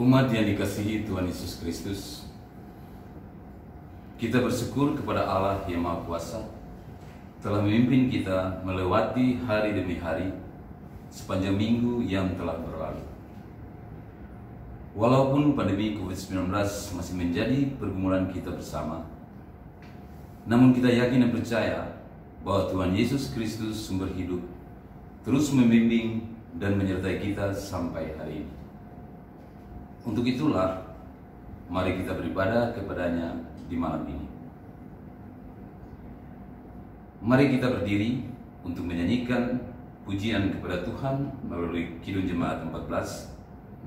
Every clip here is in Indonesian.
Umat yang dikasihi Tuhan Yesus Kristus, kita bersyukur kepada Allah yang Maha Kuasa telah memimpin kita melewati hari demi hari sepanjang minggu yang telah berlalu. Walaupun pandemi COVID-19 masih menjadi pergumulan kita bersama, namun kita yakin dan percaya bahwa Tuhan Yesus Kristus sumber hidup terus membimbing dan menyertai kita sampai hari ini. Untuk itulah, mari kita beribadah kepadanya di malam ini. Mari kita berdiri untuk menyanyikan pujian kepada Tuhan melalui Kidung Jemaat 14,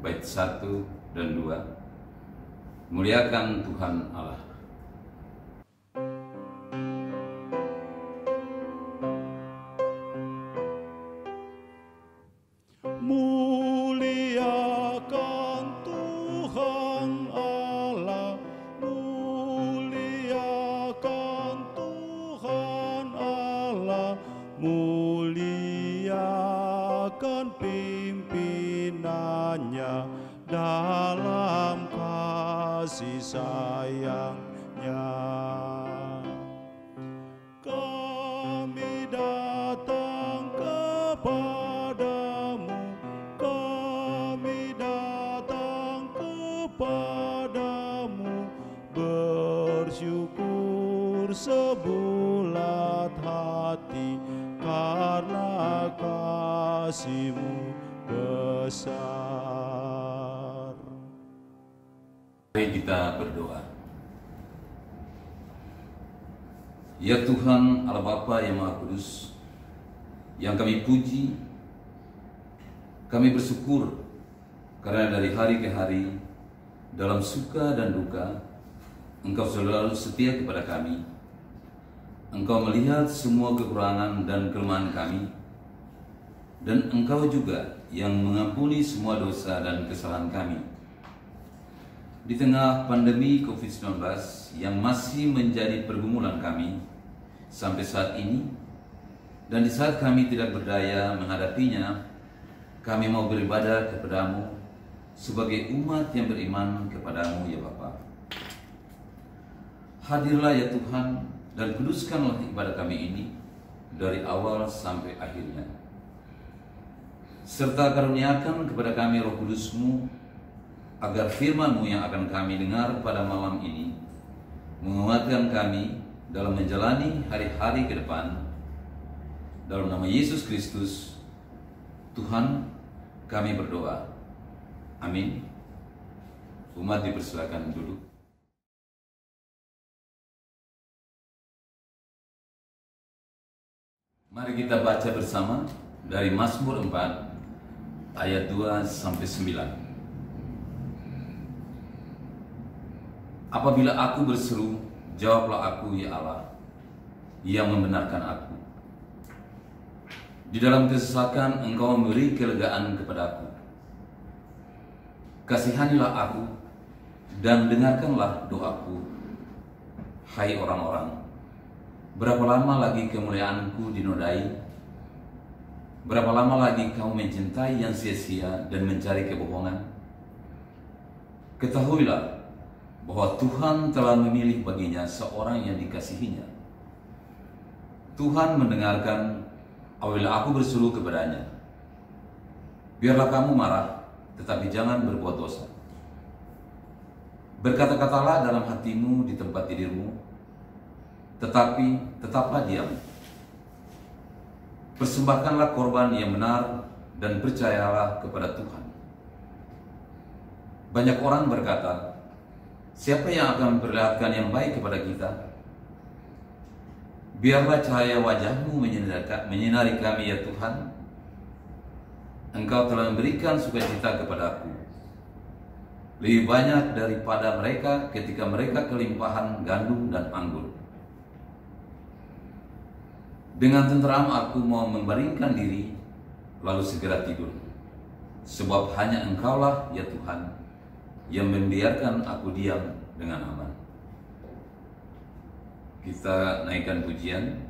bait 1 dan 2. Muliakan Tuhan Allah. Muliakan pimpinannya dalam kasih sayangnya. Kami datang kepadamu, kami datang kepadamu, bersyukur sebulat hati karena kasih-Mu besar. Mari kita berdoa. Ya Tuhan Allah Bapa yang Maha Kudus, yang kami puji, kami bersyukur karena dari hari ke hari, dalam suka dan duka, Engkau selalu setia kepada kami. Engkau melihat semua kekurangan dan kelemahan kami, dan Engkau juga yang mengampuni semua dosa dan kesalahan kami. Di tengah pandemi COVID-19 yang masih menjadi pergumulan kami sampai saat ini, dan di saat kami tidak berdaya menghadapinya, kami mau beribadah kepadamu sebagai umat yang beriman kepadamu ya Bapa. Hadirlah ya Tuhan, dan kuduskanlah ibadah kami ini dari awal sampai akhirnya. Serta karuniakan kepada kami Roh Kudus-Mu, agar firman-Mu yang akan kami dengar pada malam ini menguatkan kami dalam menjalani hari-hari ke depan. Dalam nama Yesus Kristus, Tuhan, kami berdoa. Amin. Umat dipersilakan duduk. Mari kita baca bersama dari Mazmur 4 ayat 2 sampai 9. Apabila aku berseru, jawablah aku ya Allah, yang membenarkan aku. Di dalam kesesakan Engkau memberi kelegaan kepadaku. Kasihanilah aku dan dengarkanlah doaku, hai orang-orang. Berapa lama lagi kemuliaanku dinodai? Berapa lama lagi kamu mencintai yang sia-sia dan mencari kebohongan? Ketahuilah bahwa Tuhan telah memilih baginya seorang yang dikasihinya. Tuhan mendengarkan apabila aku berseru kepadanya. Biarlah kamu marah, tetapi jangan berbuat dosa. Berkata-katalah dalam hatimu di tempat tidurmu, tetapi tetaplah diam. Persembahkanlah korban yang benar dan percayalah kepada Tuhan. Banyak orang berkata, siapa yang akan memperlihatkan yang baik kepada kita? Biarlah cahaya wajah-Mu menyinari kami ya Tuhan. Engkau telah memberikan sukacita kepadaku, lebih banyak daripada mereka ketika mereka kelimpahan gandum dan anggur. Dengan tenteram aku mau membaringkan diri, lalu segera tidur. Sebab hanya Engkaulah ya Tuhan, yang membiarkan aku diam dengan aman. Kita naikkan pujian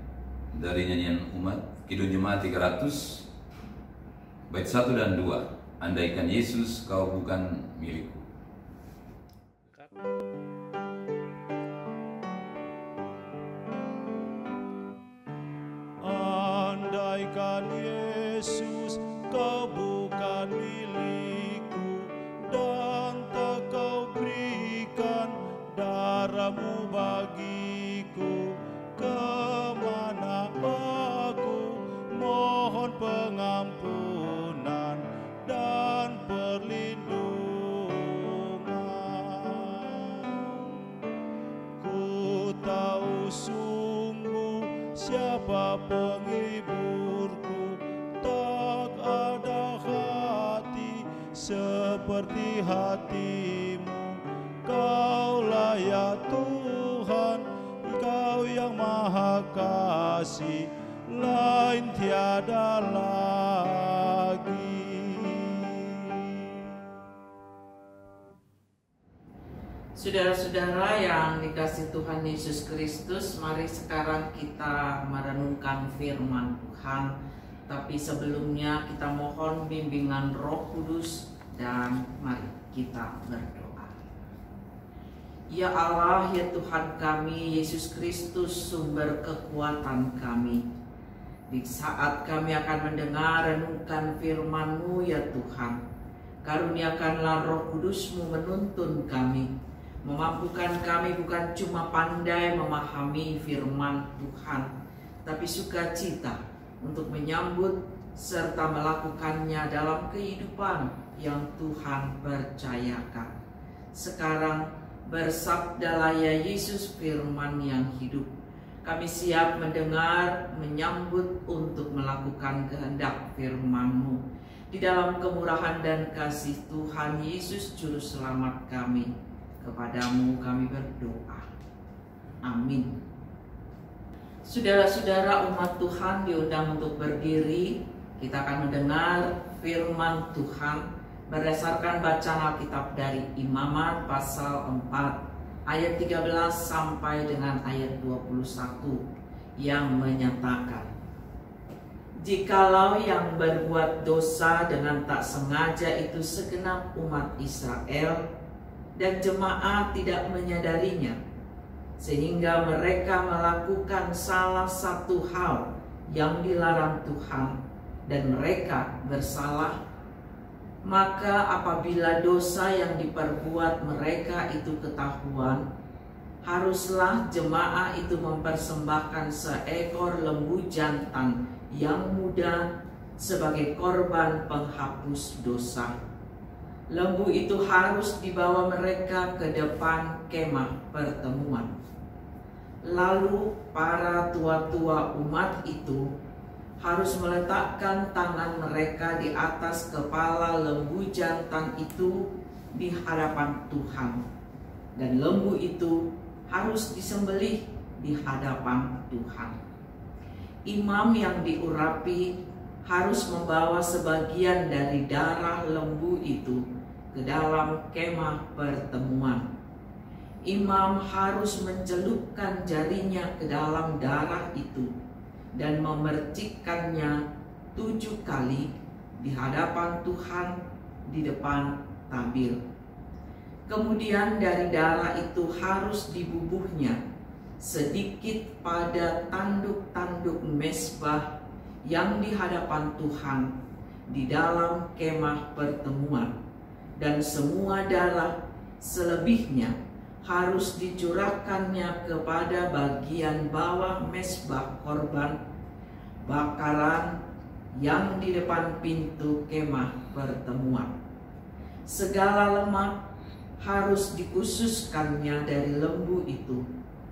dari nyanyian umat, Kidung Jemaat 300, bait 1 dan 2. Andaikan Yesus kau bukan milikku. Andaikan Yesus kau bukan milikku, dan tak kau berikan darahmu bagiku, kemana aku mohon pengampunan dan perlindungan. Ku tahu sungguh siapa penghiburku, tak ada hati seperti hatimu. Kaulah ya Tuhan, Kau yang maha kasih, lain tiada lagi. Saudara-saudara yang dikasihi Tuhan Yesus Kristus, mari sekarang kita merenungkan firman Tuhan. Tapi sebelumnya kita mohon bimbingan Roh Kudus, dan mari kita berdoa. Ya Allah, ya Tuhan kami, Yesus Kristus sumber kekuatan kami. Di saat kami akan mendengar renungkan firman-Mu ya Tuhan, karuniakanlah Roh Kudus-Mu menuntun kami, memampukan kami bukan cuma pandai memahami firman Tuhan, tapi sukacita untuk menyambut serta melakukannya dalam kehidupan yang Tuhan percayakan. Sekarang bersabdalah ya Yesus, firman yang hidup. Kami siap mendengar, menyambut untuk melakukan kehendak firman-Mu. Di dalam kemurahan dan kasih Tuhan Yesus Juru Selamat kami, kepadamu kami berdoa. Amin. Saudara-saudara umat Tuhan diundang untuk berdiri. Kita akan mendengar firman Tuhan berdasarkan bacaan Alkitab dari Imamat pasal 4 ayat 13 sampai dengan ayat 21 yang menyatakan, jikalau yang berbuat dosa dengan tak sengaja itu segenap umat Israel, dan jemaat tidak menyadarinya, sehingga mereka melakukan salah satu hal yang dilarang Tuhan, dan mereka bersalah, maka apabila dosa yang diperbuat mereka itu ketahuan, haruslah jemaah itu mempersembahkan seekor lembu jantan yang muda sebagai korban penghapus dosa. Lembu itu harus dibawa mereka ke depan kemah pertemuan. Lalu para tua-tua umat itu harus meletakkan tangan mereka di atas kepala lembu jantan itu di hadapan Tuhan, dan lembu itu harus disembelih di hadapan Tuhan. Imam yang diurapi harus membawa sebagian dari darah lembu itu ke dalam kemah pertemuan. Imam harus mencelupkan jarinya ke dalam darah itu dan memercikkannya 7 kali di hadapan Tuhan di depan tabir. Kemudian dari darah itu harus dibubuhnya sedikit pada tanduk-tanduk mezbah yang di hadapan Tuhan di dalam kemah pertemuan, dan semua darah selebihnya harus dicurahkannya kepada bagian bawah mezbah korban bakaran yang di depan pintu kemah pertemuan. Segala lemak harus dikhususkannya dari lembu itu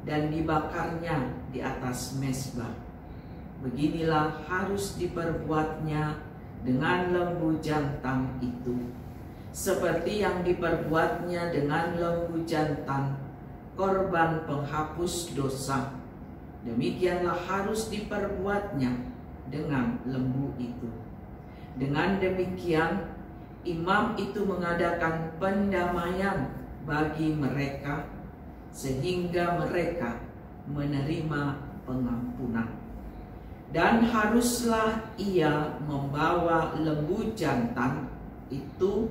dan dibakarnya di atas mezbah. Beginilah harus diperbuatnya dengan lembu jantan itu, seperti yang diperbuatnya dengan lembu jantan korban penghapus dosa. Demikianlah harus diperbuatnya dengan lembu itu. Dengan demikian imam itu mengadakan pendamaian bagi mereka, sehingga mereka menerima pengampunan. Dan haruslah ia membawa lembu jantan itu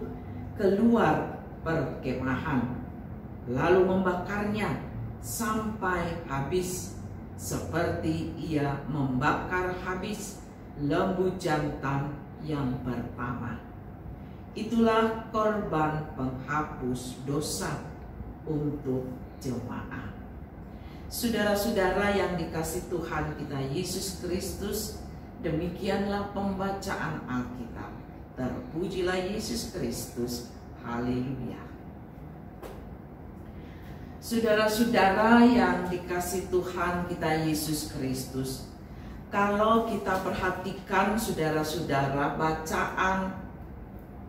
keluar perkemahan lalu membakarnya sampai habis, seperti ia membakar habis lembu jantan yang pertama. Itulah korban penghapus dosa untuk jemaat. Saudara-saudara yang dikasihi Tuhan kita Yesus Kristus, demikianlah pembacaan Alkitab. Terpujilah Yesus Kristus. Haleluya. Saudara-saudara yang dikasihi Tuhan kita Yesus Kristus, kalau kita perhatikan saudara-saudara bacaan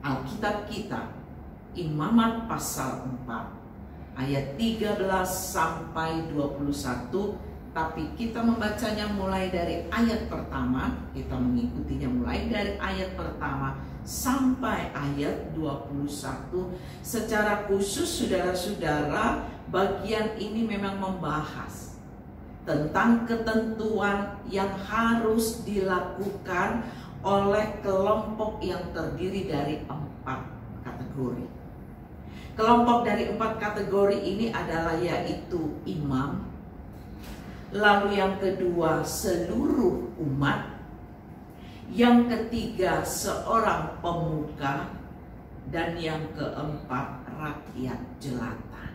Alkitab kita, Imamat pasal 4 ayat 13 sampai 21, tapi kita membacanya mulai dari ayat pertama, kita mengikutinya mulai dari ayat pertama sampai ayat 21. Secara khusus saudara-saudara, bagian ini memang membahas tentang ketentuan yang harus dilakukan oleh kelompok yang terdiri dari 4 kategori. Kelompok dari 4 kategori ini adalah yaitu imam, lalu yang kedua seluruh umat, yang ketiga seorang pemuka, dan yang keempat rakyat jelata.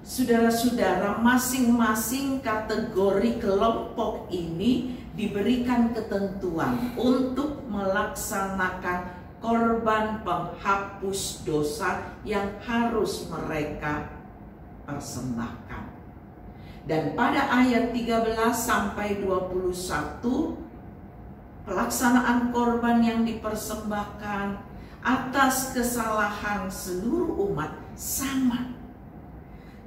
Saudara-saudara, masing-masing kategori kelompok ini diberikan ketentuan untuk melaksanakan korban penghapus dosa yang harus mereka persembahkan. Dan pada ayat 13 sampai 21, pelaksanaan korban yang dipersembahkan atas kesalahan seluruh umat sama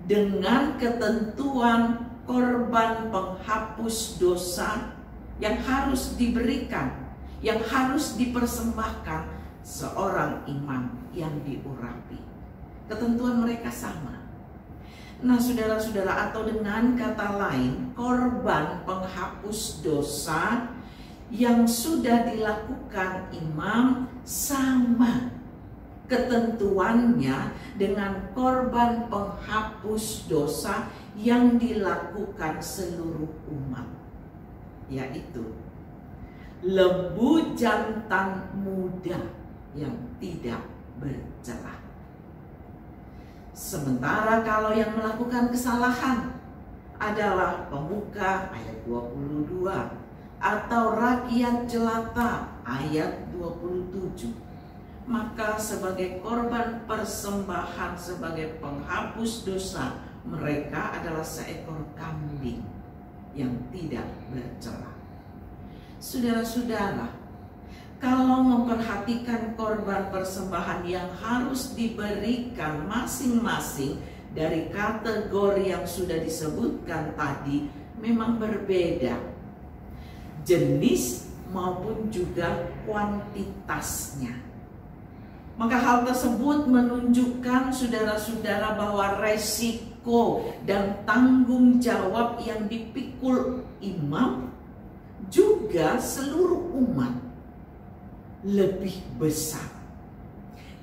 dengan ketentuan korban penghapus dosa yang harus diberikan, yang harus dipersembahkan seorang imam yang diurapi. Ketentuan mereka sama. Nah, saudara-saudara, atau dengan kata lain, korban penghapus dosa yang sudah dilakukan imam sama ketentuannya dengan korban penghapus dosa yang dilakukan seluruh umat, yaitu lembu jantan muda yang tidak bercela. Sementara kalau yang melakukan kesalahan adalah pemuka ayat 22 atau rakyat jelata ayat 27, maka sebagai korban persembahan sebagai penghapus dosa mereka adalah seekor kambing yang tidak bercela. Saudara-saudara, kalau memperhatikan korban persembahan yang harus diberikan masing-masing dari kategori yang sudah disebutkan tadi memang berbeda, jenis maupun juga kuantitasnya. Maka hal tersebut menunjukkan saudara-saudara bahwa resiko dan tanggung jawab yang dipikul imam juga seluruh umat lebih besar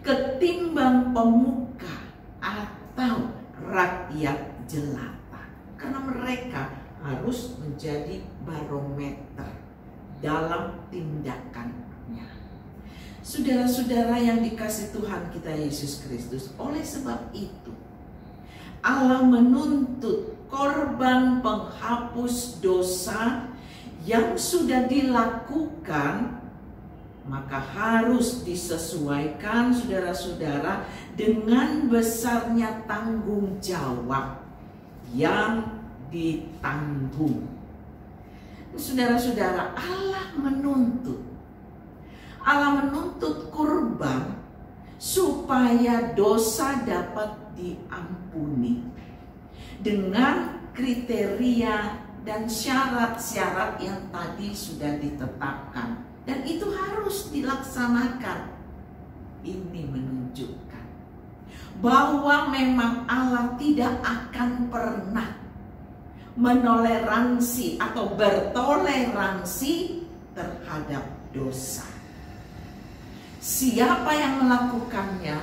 ketimbang pemuka atau rakyat jelata, karena mereka harus menjadi barometer dalam tindakannya. Saudara-saudara yang dikasihi Tuhan kita Yesus Kristus, oleh sebab itu Allah menuntut korban penghapus dosa yang sudah dilakukan maka harus disesuaikan saudara-saudara dengan besarnya tanggung jawab yang ditanggung. Saudara-saudara, Allah menuntut kurban supaya dosa dapat diampuni dengan kriteria dan syarat-syarat yang tadi sudah ditetapkan. Dan itu harus dilaksanakan. Ini menunjukkan bahwa memang Allah tidak akan pernah menoleransi atau bertoleransi terhadap dosa. Siapa yang melakukannya,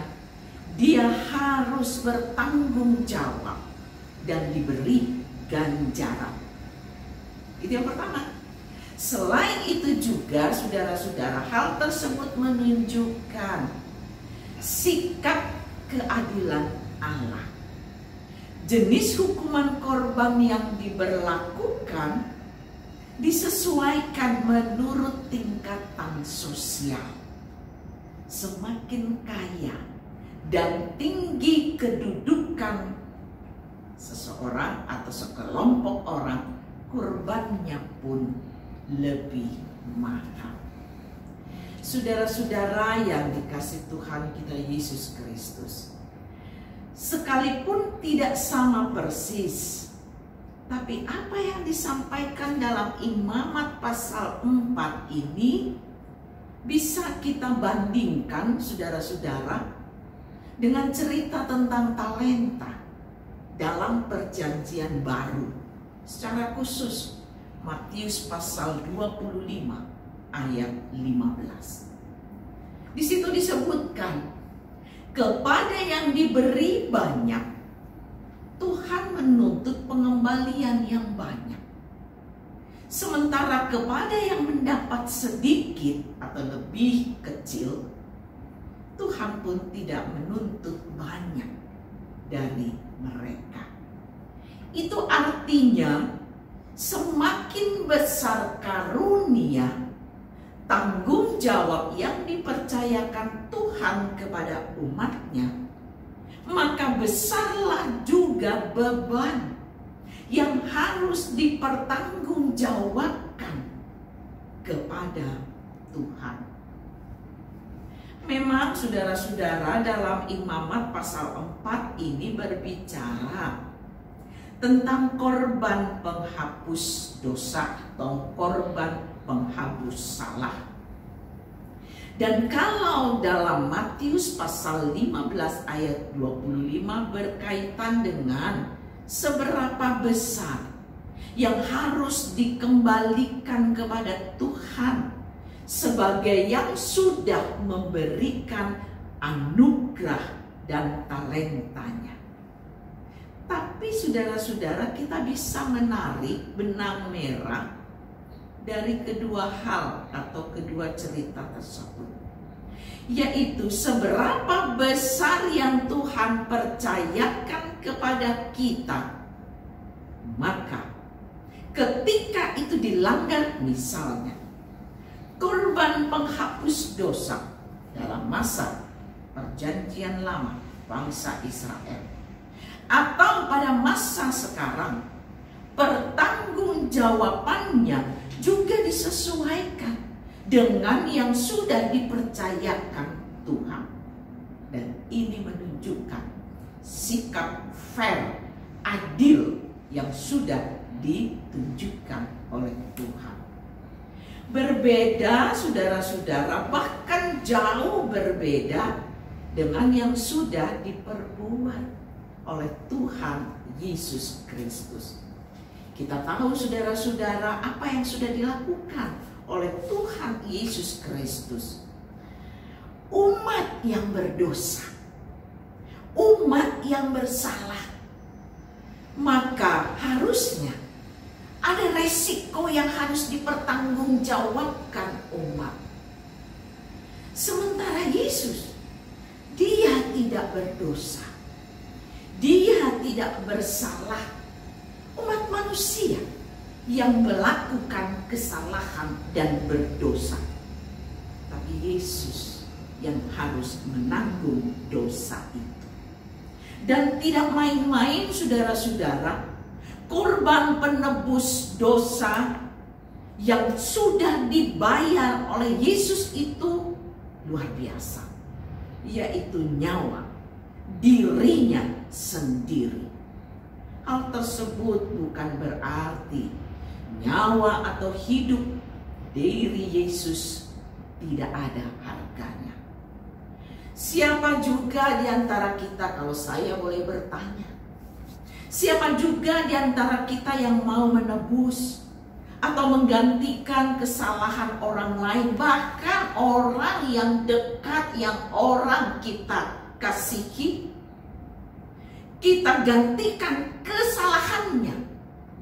dia harus bertanggung jawab dan diberi ganjaran. Itu yang pertama. Selain itu juga, saudara-saudara, hal tersebut menunjukkan sikap keadilan Allah. Jenis hukuman korban yang diberlakukan disesuaikan menurut tingkatan sosial. Semakin kaya dan tinggi kedudukan seseorang atau sekelompok orang, kurbannya pun lebih mahal. Saudara-saudara yang dikasihi Tuhan kita Yesus Kristus, sekalipun tidak sama persis, tapi apa yang disampaikan dalam Imamat pasal 4 ini bisa kita bandingkan, saudara-saudara, dengan cerita tentang talenta dalam Perjanjian Baru. Secara khusus Matius pasal 25 ayat 15. Di situ disebutkan, kepada yang diberi banyak, Tuhan menuntut pengembalian yang banyak. Sementara kepada yang mendapat sedikit atau lebih kecil, Tuhan pun tidak menuntut banyak dari mereka. Itu artinya semakin besar karunia, tanggung jawab yang dipercayakan Tuhan kepada umatnya, maka besarlah juga beban yang harus dipertanggungjawabkan kepada Tuhan. Memang saudara-saudara, dalam Imamat pasal 4 ini berbicara tentang korban penghapus dosa atau korban penghapus salah. Dan kalau dalam Matius pasal 15 ayat 25 berkaitan dengan seberapa besar yang harus dikembalikan kepada Tuhan sebagai yang sudah memberikan anugerah dan talentanya. Tapi saudara-saudara, kita bisa menarik benang merah dari kedua hal atau kedua cerita tersebut, yaitu seberapa besar yang Tuhan percayakan kepada kita, maka ketika itu dilanggar, misalnya korban penghapus dosa dalam masa Perjanjian Lama bangsa Israel, atau pada masa sekarang, pertanggungjawabannya juga disesuaikan dengan yang sudah dipercayakan Tuhan. Dan ini menunjukkan sikap fair, adil yang sudah ditunjukkan oleh Tuhan. Berbeda, saudara-saudara, bahkan jauh berbeda dengan yang sudah diperbuat oleh Tuhan Yesus Kristus. Kita tahu, saudara-saudara, apa yang sudah dilakukan oleh Tuhan Yesus Kristus. Umat yang berdosa, umat yang bersalah, maka harusnya ada resiko yang harus dipertanggungjawabkan umat. Sementara Yesus, dia tidak berdosa, dia tidak bersalah. Umat manusia yang melakukan kesalahan dan berdosa, tapi Yesus yang harus menanggung dosa itu. Dan tidak main-main, saudara-saudara, korban penebus dosa yang sudah dibayar oleh Yesus itu luar biasa, yaitu nyawa dirinya sendiri. Hal tersebut bukan berarti nyawa atau hidup diri Yesus tidak ada harganya. Siapa juga di antara kita, kalau saya boleh bertanya, siapa juga di antara kita yang mau menebus atau menggantikan kesalahan orang lain, bahkan orang yang dekat, yang orang kita kasihi, kita gantikan kesalahannya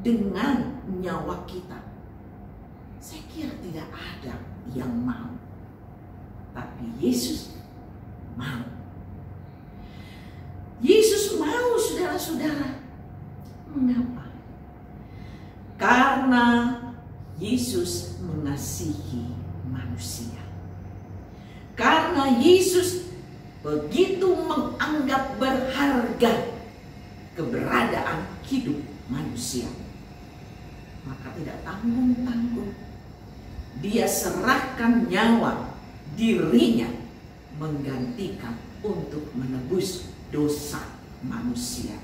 dengan nyawa kita. Saya kira tidak ada yang mau, tapi Yesus mau. Yesus mau, saudara-saudara. Mengapa? Karena Yesus mengasihi manusia. Karena Yesus begitu menganggap berharga keberadaan hidup manusia, maka tidak tanggung-tanggung Dia serahkan nyawa dirinya menggantikan untuk menebus dosa manusia.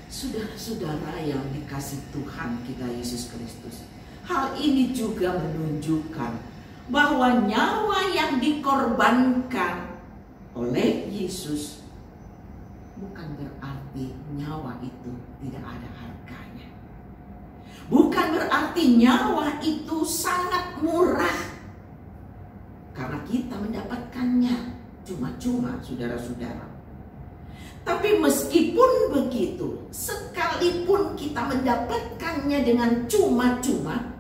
Saudara-saudara yang dikasih Tuhan kita Yesus Kristus, hal ini juga menunjukkan bahwa nyawa yang dikorbankan oleh Yesus bukan berarti nyawa itu tidak ada harganya. Bukan berarti nyawa itu sangat murah karena kita mendapatkannya cuma-cuma, saudara-saudara. Tapi meskipun begitu, sekalipun kita mendapatkannya dengan cuma-cuma,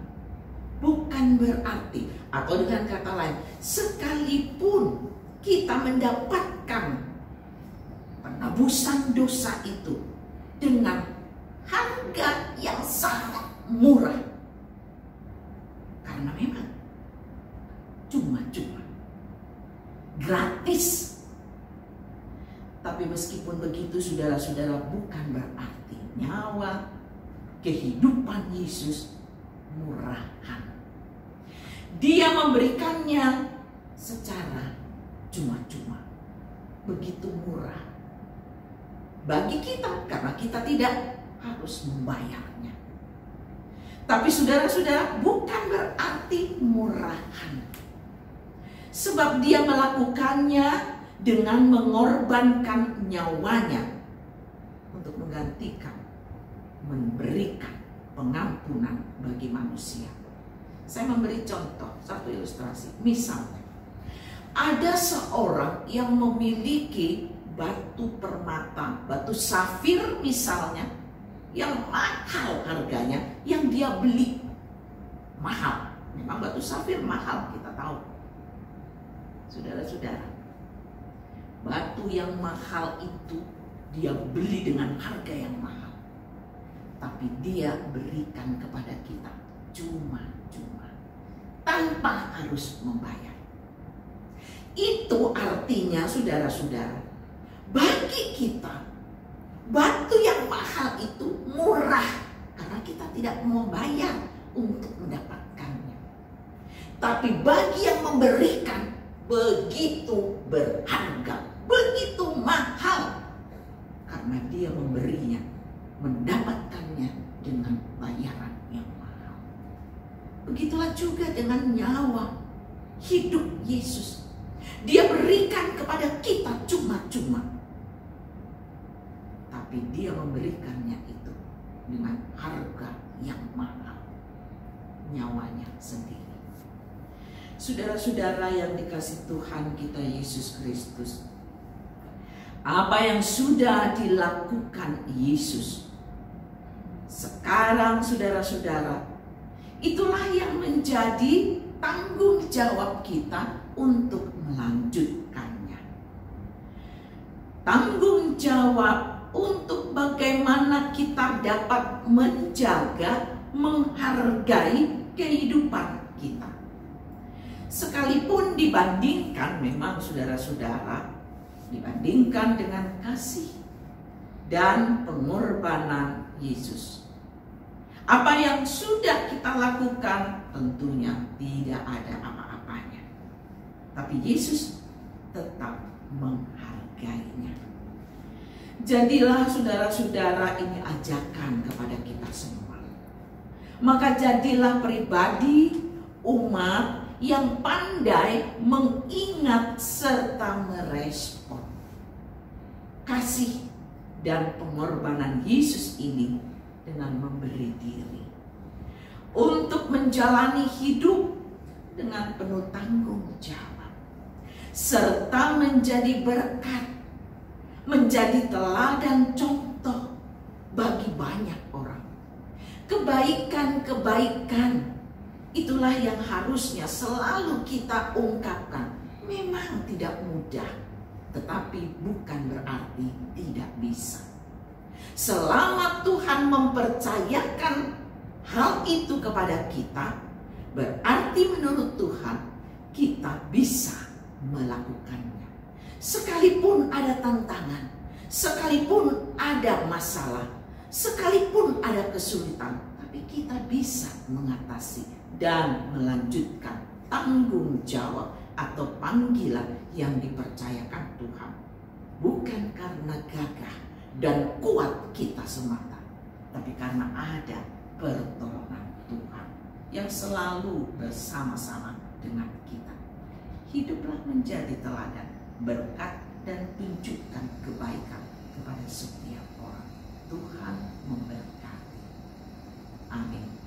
bukan berarti, atau dengan kata lain, sekalipun kita mendapatkan penebusan dosa itu dengan harga yang sangat murah, karena memang cuma-cuma, gratis. Tapi meskipun begitu, saudara-saudara, bukan berarti nyawa, kehidupan Yesus murahan. Dia memberikannya secara cuma-cuma, begitu murah bagi kita, karena kita tidak harus membayarnya. Tapi saudara-saudara, bukan berarti murahan, sebab Dia melakukannya dengan mengorbankan nyawanya untuk menggantikan, memberikan pengampunan bagi manusia. Saya memberi contoh, satu ilustrasi. Misalnya, ada seorang yang memiliki batu permata, batu safir misalnya, yang mahal harganya, yang dia beli mahal. Memang batu safir mahal, kita tahu. Saudara-saudara, batu yang mahal itu dia beli dengan harga yang mahal, tapi dia berikan kepada kita cuma-cuma, tanpa harus membayar. Itu artinya, saudara-saudara, bagi kita batu yang mahal itu murah karena kita tidak membayar untuk mendapatkannya. Tapi bagi yang memberikan, begitu berharga, begitu mahal, karena dia memberinya, mendapatkannya dengan bayaran yang mahal. Begitulah juga dengan nyawa, hidup Yesus. Dia berikan kepada kita cuma-cuma, tapi Dia memberikannya itu dengan harga yang mahal, nyawanya sendiri. Saudara-saudara yang dikasih Tuhan kita Yesus Kristus, apa yang sudah dilakukan Yesus sekarang, saudara-saudara, itulah yang menjadi tanggung jawab kita untuk melanjutkannya. Tanggung jawab untuk bagaimana kita dapat menjaga, menghargai kehidupan kita. Sekalipun dibandingkan, memang saudara-saudara, dibandingkan dengan kasih dan pengorbanan Yesus, apa yang sudah kita lakukan tentunya tidak ada apa-apanya. Tapi Yesus tetap menghargainya. Jadilah saudara-saudara, ini ajakan kepada kita semua. Maka jadilah pribadi, umat yang pandai mengingat serta merespon kasih dan pengorbanan Yesus ini dengan memberi diri untuk menjalani hidup dengan penuh tanggung jawab, serta menjadi berkat, menjadi teladan contoh bagi banyak orang. Kebaikan-kebaikan itulah yang harusnya selalu kita ungkapkan. Memang tidak mudah, tetapi bukan berarti tidak bisa. Selama Tuhan mempercayakan hal itu kepada kita, berarti menurut Tuhan kita bisa melakukannya. Sekalipun ada tantangan, sekalipun ada masalah, sekalipun ada kesulitan, tapi kita bisa mengatasi dan melanjutkan tanggung jawab atau panggilan yang dipercayakan Tuhan. Bukan karena gagah dan kuat kita semata, tapi karena ada pertolongan Tuhan yang selalu bersama-sama dengan kita. Hiduplah menjadi teladan, berkat, dan tunjukkan kebaikan kepada setiap orang. Tuhan memberkati. Amin.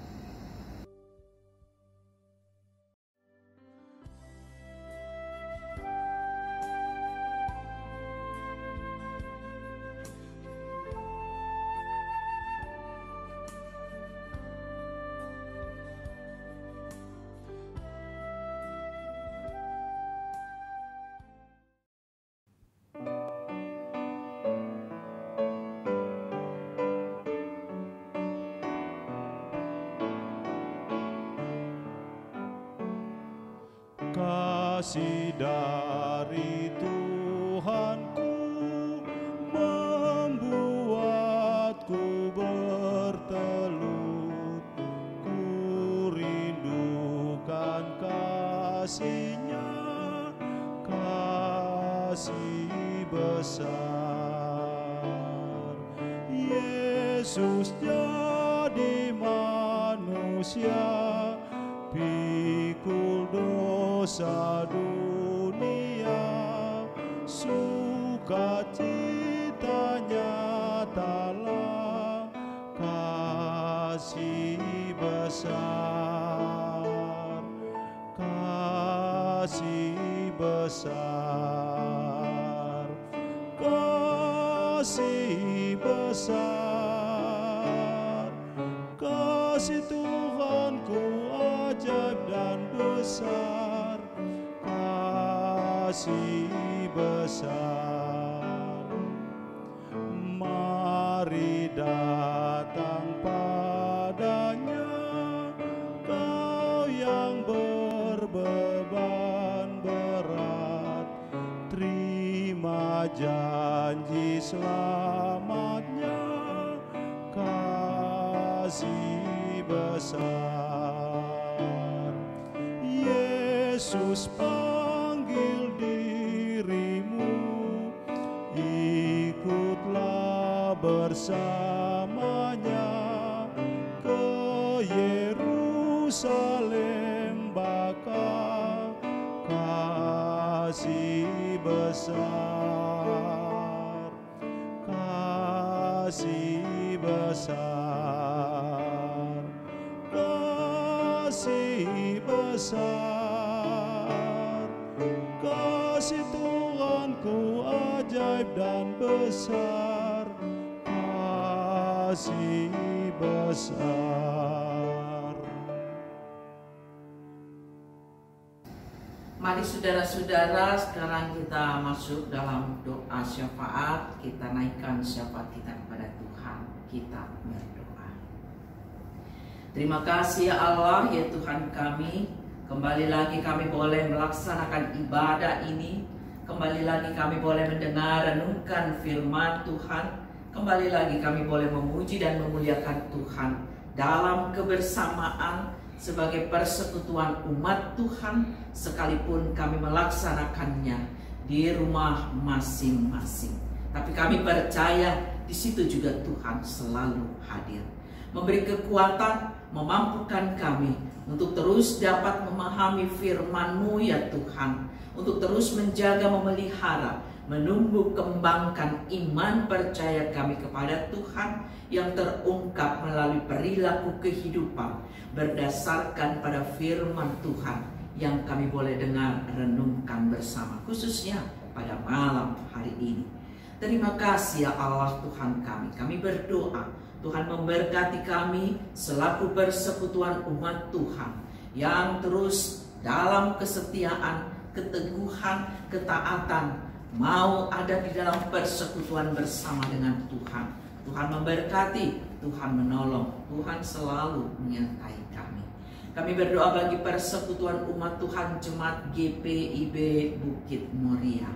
Kasih dari Tuhanku membuatku bertelut. Ku rindukan kasih-Nya, kasih besar. Yesus jadi manusia, pikul dosa dunia, sukacitanya nyatalah kasih besar, kasih besar, kasih besar, kasih Tuhanku ajaib dan besar, kasih besar. Mari datang padanya, kau yang berbeban berat, terima janji selamatnya, kasih besar. Yesus panggil dirimu, ikutlah bersamanya ke Yerusalem bakal, kasih besar, kasih besar, kasih besar, kasih Tuhanku ajaib dan besar, kasih besar. Mari saudara-saudara, sekarang kita masuk dalam doa syafaat. Kita naikkan syafaat kita kepada Tuhan. Kita berdoa. Terima kasih ya Allah, ya Tuhan kami. Kembali lagi kami boleh melaksanakan ibadah ini. Kembali lagi kami boleh mendengar renungkan firman Tuhan. Kembali lagi kami boleh memuji dan memuliakan Tuhan dalam kebersamaan sebagai persekutuan umat Tuhan, sekalipun kami melaksanakannya di rumah masing-masing. Tapi kami percaya di situ juga Tuhan selalu hadir, memberi kekuatan, memampukan kami untuk terus dapat memahami firman-Mu ya Tuhan, untuk terus menjaga, memelihara, menumbuh kembangkan iman percaya kami kepada Tuhan yang terungkap melalui perilaku kehidupan berdasarkan pada firman Tuhan yang kami boleh dengar renungkan bersama, khususnya pada malam hari ini. Terima kasih ya Allah Tuhan kami. Kami berdoa Tuhan memberkati kami selaku persekutuan umat Tuhan yang terus dalam kesetiaan, keteguhan, ketaatan, mau ada di dalam persekutuan bersama dengan Tuhan. Tuhan memberkati, Tuhan menolong, Tuhan selalu menyertai kami. Kami berdoa bagi persekutuan umat Tuhan Jemaat GPIB Bukit Moria.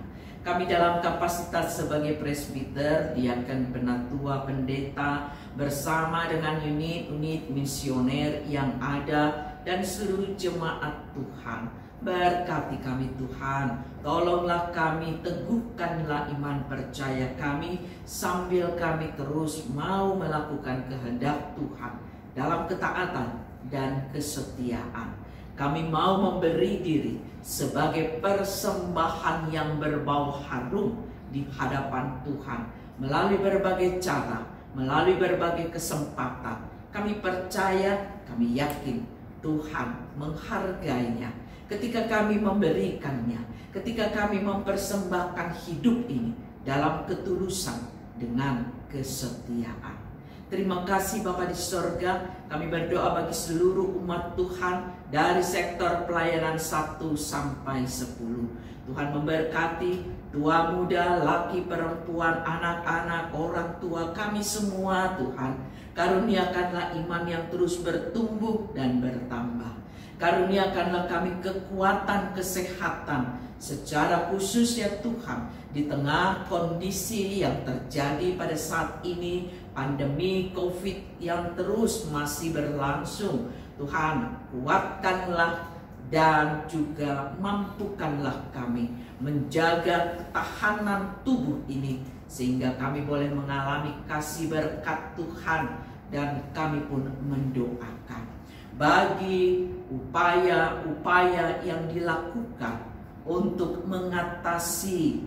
Kami dalam kapasitas sebagai presbiter, diaken, penatua, pendeta, bersama dengan unit-unit misioner yang ada dan seluruh jemaat Tuhan. Berkati kami Tuhan, tolonglah kami, teguhkanlah iman percaya kami, sambil kami terus mau melakukan kehendak Tuhan dalam ketaatan dan kesetiaan. Kami mau memberi diri sebagai persembahan yang berbau harum di hadapan Tuhan melalui berbagai cara, melalui berbagai kesempatan. Kami percaya, kami yakin Tuhan menghargainya ketika kami memberikannya, ketika kami mempersembahkan hidup ini dalam ketulusan dengan kesetiaan. Terima kasih Bapa di sorga, kami berdoa bagi seluruh umat Tuhan dari sektor pelayanan 1 sampai 10. Tuhan memberkati tua muda, laki perempuan, anak-anak, orang tua kami semua Tuhan. Karuniakanlah iman yang terus bertumbuh dan bertambah. Karuniakanlah kami kekuatan, kesehatan secara khusus ya Tuhan, di tengah kondisi yang terjadi pada saat ini, pandemi COVID yang terus masih berlangsung. Tuhan, kuatkanlah dan juga mampukanlah kami menjaga ketahanan tubuh ini, sehingga kami boleh mengalami kasih berkat Tuhan, dan kami pun mendoakan bagi upaya-upaya yang dilakukan untuk mengatasi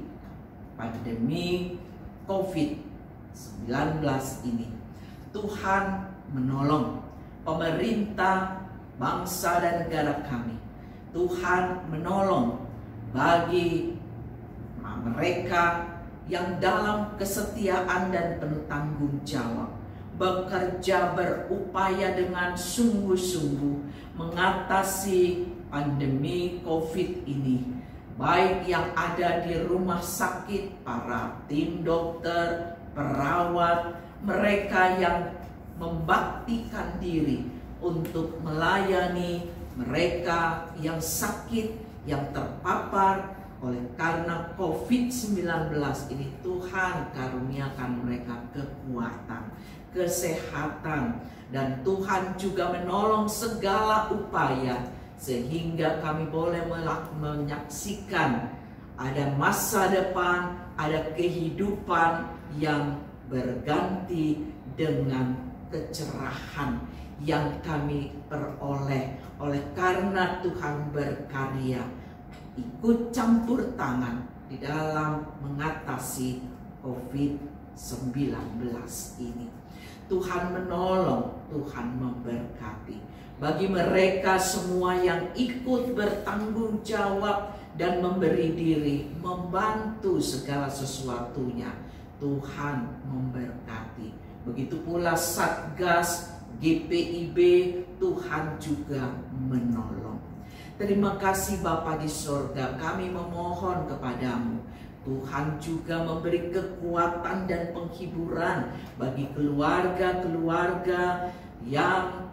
pandemi COVID-19 ini. Tuhan menolong pemerintah, bangsa dan negara kami. Tuhan menolong bagi mereka yang dalam kesetiaan dan penuh tanggung jawab, bekerja berupaya dengan sungguh-sungguh mengatasi pandemi COVID ini, baik yang ada di rumah sakit, para tim dokter, perawat, mereka yang membaktikan diri untuk melayani mereka yang sakit, yang terpapar oleh karena COVID-19 ini. Tuhan karuniakan mereka kekuatan, kesehatan, dan Tuhan juga menolong segala upaya sehingga kami boleh menyaksikan ada masa depan, ada kehidupan yang berganti dengan kecerahan yang kami peroleh oleh karena Tuhan berkarya, ikut campur tangan di dalam mengatasi COVID-19 ini. Tuhan menolong, Tuhan memberkati. Bagi mereka semua yang ikut bertanggung jawab dan memberi diri, membantu segala sesuatunya, Tuhan memberkati. Begitu pula Satgas GPIB, Tuhan juga menolong. Terima kasih Bapa di sorga, kami memohon kepadamu, Tuhan juga memberi kekuatan dan penghiburan bagi keluarga-keluarga yang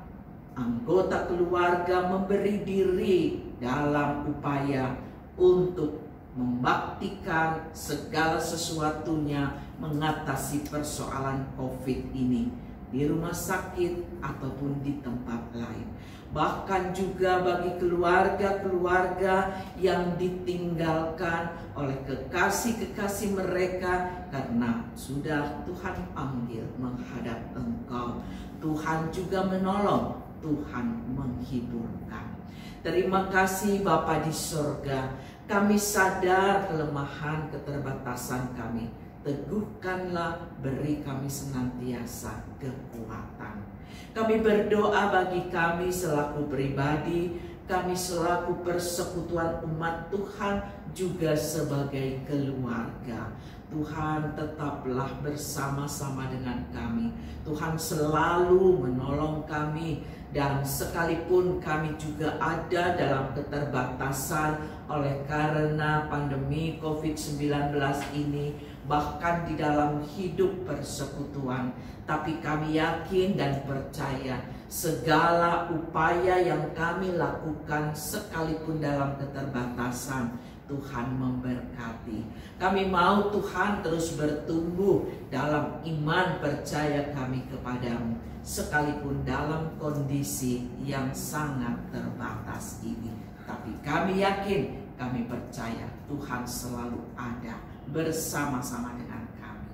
anggota keluarga memberi diri dalam upaya untuk membaktikan segala sesuatunya mengatasi persoalan COVID ini di rumah sakit ataupun di tempat lain. Bahkan juga bagi keluarga-keluarga yang ditinggalkan oleh kekasih-kekasih mereka karena sudah Tuhan panggil menghadap Engkau. Tuhan juga menolong, Tuhan menghiburkan. Terima kasih Bapa di sorga, kami sadar kelemahan keterbatasan kami. Teguhkanlah, beri kami senantiasa kekuatan. Kami berdoa bagi kami selaku pribadi kami selaku persekutuan umat Tuhan juga sebagai keluarga. Tuhan tetaplah bersama-sama dengan kami. Tuhan selalu menolong kami, dan sekalipun kami juga ada dalam keterbatasan oleh karena pandemi COVID-19 ini, bahkan di dalam hidup persekutuan, tapi kami yakin dan percaya segala upaya yang kami lakukan sekalipun dalam keterbatasan, Tuhan memberkati. Kami mau Tuhan terus bertumbuh dalam iman percaya kami kepadamu, sekalipun dalam kondisi yang sangat terbatas ini. Tapi kami yakin, kami percaya Tuhan selalu ada bersama-sama dengan kami.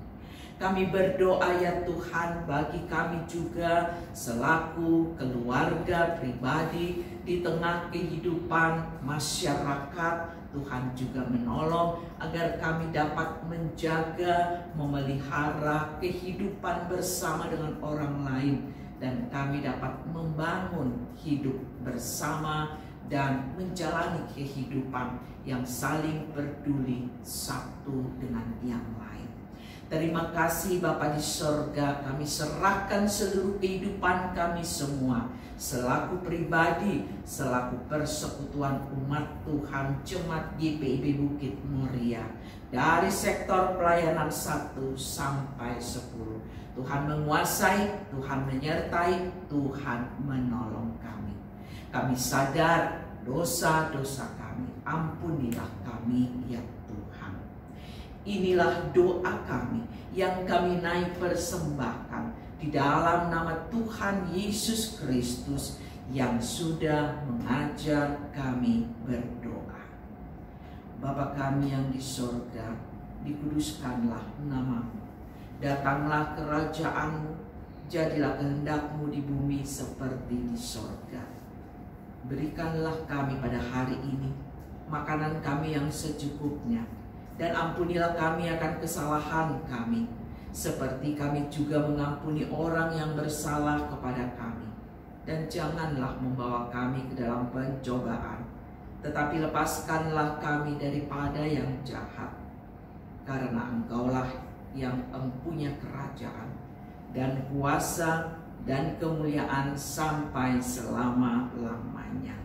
Kami berdoa ya Tuhan bagi kami juga selaku keluarga pribadi di tengah kehidupan masyarakat. Tuhan juga menolong agar kami dapat menjaga, memelihara kehidupan bersama dengan orang lain, dan kami dapat membangun hidup bersama dan menjalani kehidupan yang saling peduli satu dengan yang lain. Terima kasih Bapa di sorga, kami serahkan seluruh kehidupan kami semua selaku pribadi, selaku persekutuan umat Tuhan Jemaat GPIB Bukit Muria, dari sektor pelayanan 1 sampai 10. Tuhan menguasai, Tuhan menyertai, Tuhan menolong kami. Kami sadar dosa-dosa kami, ampunilah kami ya Tuhan. Inilah doa kami yang kami naik persembahkan di dalam nama Tuhan Yesus Kristus yang sudah mengajar kami berdoa. Bapa kami yang di sorga, dikuduskanlah namamu. Datanglah kerajaanmu, jadilah kehendakmu di bumi seperti di sorga. Berikanlah kami pada hari ini makanan kami yang secukupnya, dan ampunilah kami akan kesalahan kami, seperti kami juga mengampuni orang yang bersalah kepada kami. Dan janganlah membawa kami ke dalam pencobaan, tetapi lepaskanlah kami daripada yang jahat. Karena Engkaulah yang mempunyai kerajaan dan kuasa dan kemuliaan sampai selama-lamanya.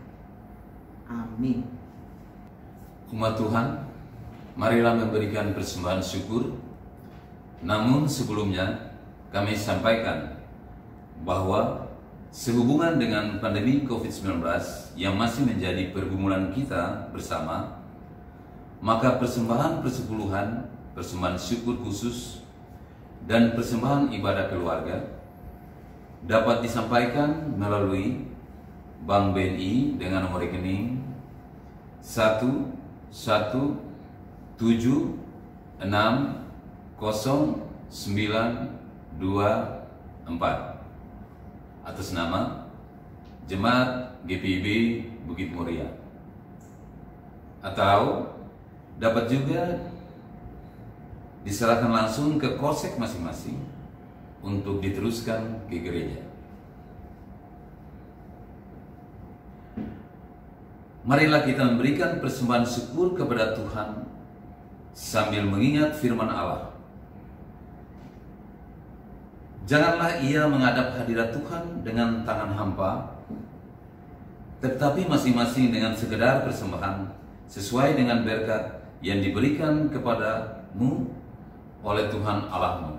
Amin. Umat Tuhan, marilah memberikan persembahan syukur. Namun sebelumnya kami sampaikan bahwa sehubungan dengan pandemi COVID-19 yang masih menjadi pergumulan kita bersama, maka persembahan persepuluhan, persembahan syukur khusus, dan persembahan ibadah keluarga dapat disampaikan melalui Bank BNI dengan nomor rekening 117600924 atas nama Jemaat GPIB Bukit Muria, atau dapat juga diserahkan langsung ke kosek masing-masing untuk diteruskan ke gereja. Marilah kita memberikan persembahan syukur kepada Tuhan sambil mengingat firman Allah. Janganlah ia menghadap hadirat Tuhan dengan tangan hampa, tetapi masing-masing dengan sekedar persembahan sesuai dengan berkat yang diberikan kepadamu oleh Tuhan Allahmu.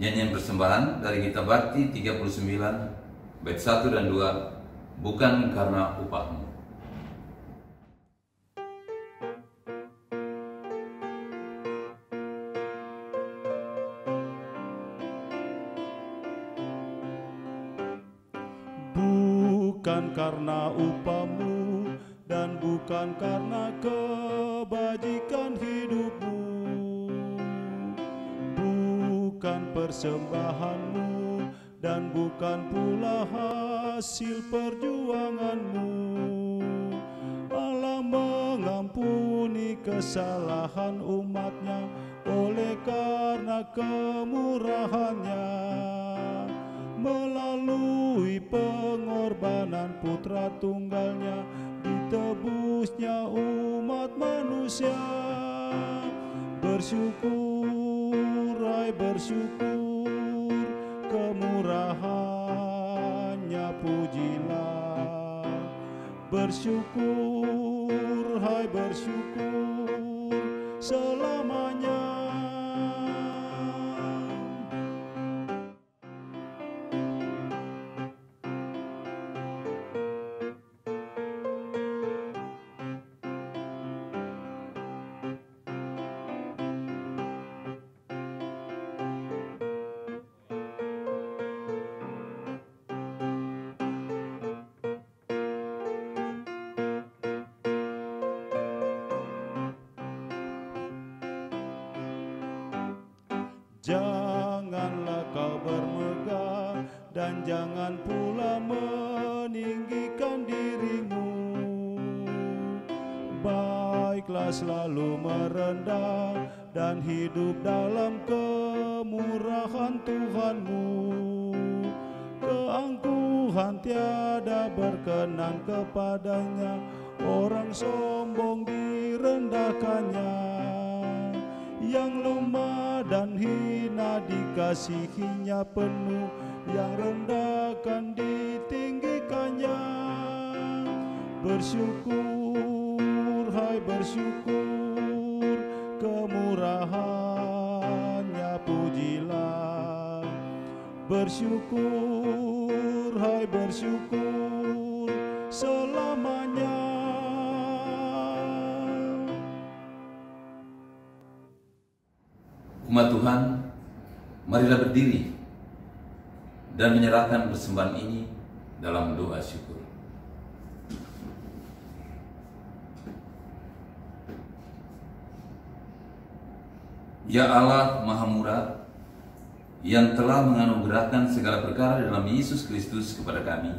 Nyanyian persembahan dari Kitab Bakti 39 bait 1 dan 2, bukan karena upahmu. Bukan karena upahmu dan bukan karena kebajikan hidupmu, bukan persembahanmu dan bukan pula hasil perjuanganmu. Allah mengampuni kesalahan umatnya oleh karena kemurahannya. Melalui melalui pengorbanan putra tunggalnya, ditebusnya umat manusia. Bersyukur, hai bersyukur, kemurahannya pujilah. Bersyukur, hai bersyukur, selamanya. Janganlah kau bermegah dan jangan pula meninggikan dirimu. Baiklah selalu merendah dan hidup dalam kemurahan Tuhanmu. Keangkuhan tiada berkenan kepadanya, orang sombong direndahkannya. Yang lemah dan hina dikasihinya penuh, yang rendah kan ditinggikannya. Bersyukur, hai bersyukur, kemurahannya pujilah. Bersyukur, hai bersyukur, selamanya. Umat Tuhan, marilah berdiri dan menyerahkan persembahan ini dalam doa syukur. Ya Allah Maha Murah, yang telah menganugerahkan segala perkara dalam Yesus Kristus kepada kami,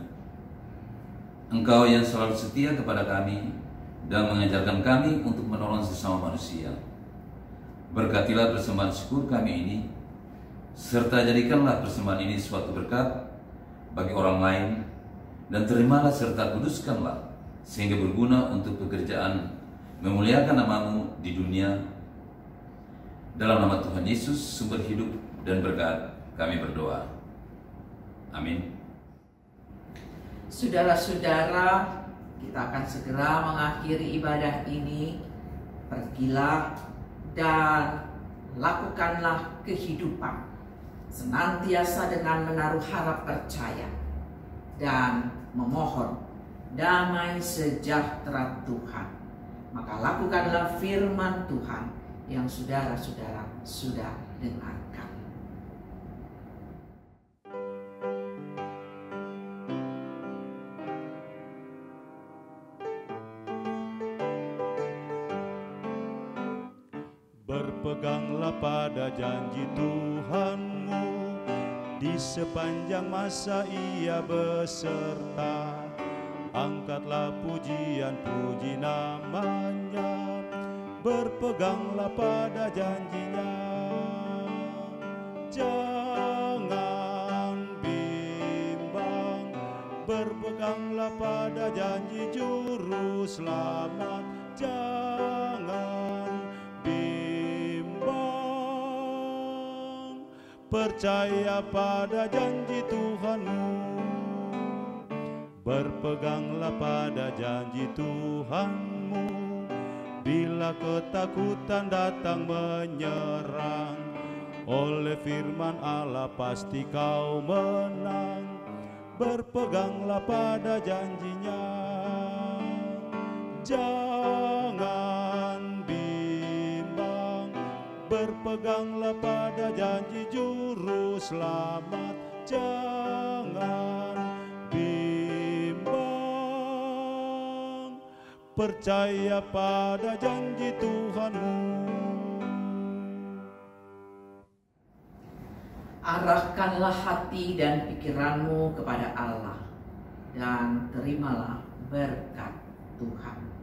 Engkau yang selalu setia kepada kami dan mengajarkan kami untuk menolong sesama manusia. Berkatilah persembahan syukur kami ini, serta jadikanlah persembahan ini suatu berkat bagi orang lain, dan terimalah serta kuduskanlah sehingga berguna untuk pekerjaan memuliakan nama-Mu di dunia. Dalam nama Tuhan Yesus, sumber hidup dan berkat, kami berdoa. Amin. Saudara-saudara, kita akan segera mengakhiri ibadah ini. Pergilah dan lakukanlah kehidupan senantiasa dengan menaruh harap percaya dan memohon damai sejahtera Tuhan. Maka lakukanlah firman Tuhan yang saudara-saudara sudah dengarkan. Berpeganglah pada janji Tuhanmu, di sepanjang masa Ia beserta. Angkatlah pujian-puji nama-Nya, berpeganglah pada janji-Nya. Jangan bimbang, berpeganglah pada janji Juru Selamat. Jangan percaya pada janji Tuhanmu, berpeganglah pada janji Tuhanmu. Bila ketakutan datang menyerang, oleh firman Allah pasti kau menang. Berpeganglah pada janji-Nya. Jangan bimbang, berpeganglah pada janji Juru Selamat. Jangan bimbang, percaya pada janji Tuhanmu. Arahkanlah hati dan pikiranmu kepada Allah dan terimalah berkat Tuhan.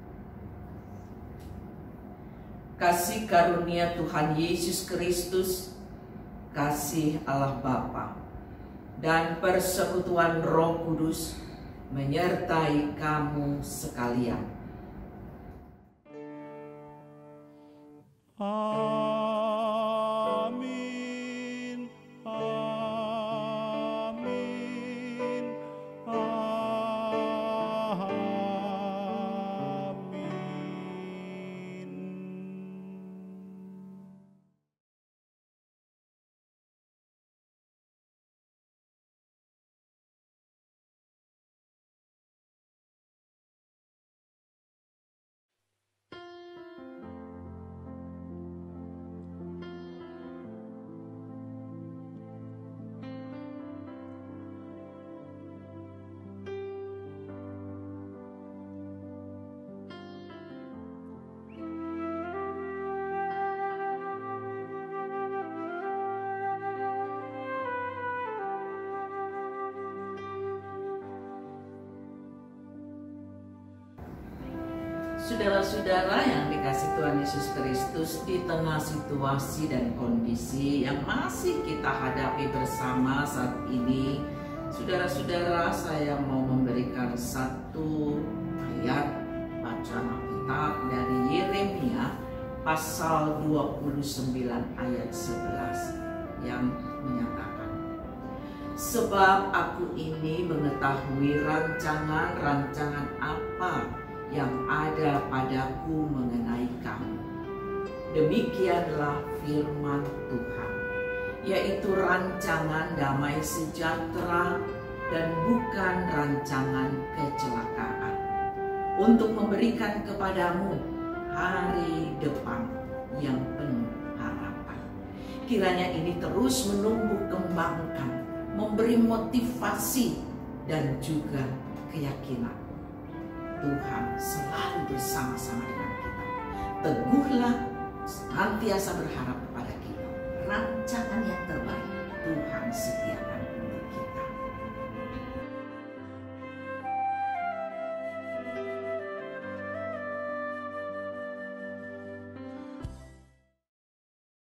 Kasih karunia Tuhan Yesus Kristus, kasih Allah Bapa, dan persekutuan Roh Kudus menyertai kamu sekalian. Amin. Amin. Amin. Saudara-saudara yang dikasih Tuhan Yesus Kristus, di tengah situasi dan kondisi yang masih kita hadapi bersama saat ini, saudara-saudara, saya mau memberikan satu ayat bacaan Alkitab dari Yeremia pasal 29 ayat 11 yang menyatakan, "Sebab aku ini mengetahui rancangan-rancangan apa yang ada padaku mengenai kamu. Demikianlah firman Tuhan, yaitu rancangan damai sejahtera dan bukan rancangan kecelakaan, untuk memberikan kepadamu hari depan yang penuh harapan." Kiranya ini terus menumbuh kembangkan, memberi motivasi dan juga keyakinan. Tuhan selalu bersama-sama dengan kita. Teguhlah, senantiasa berharap kepada kita. Rancangan yang terbaik Tuhan sediakan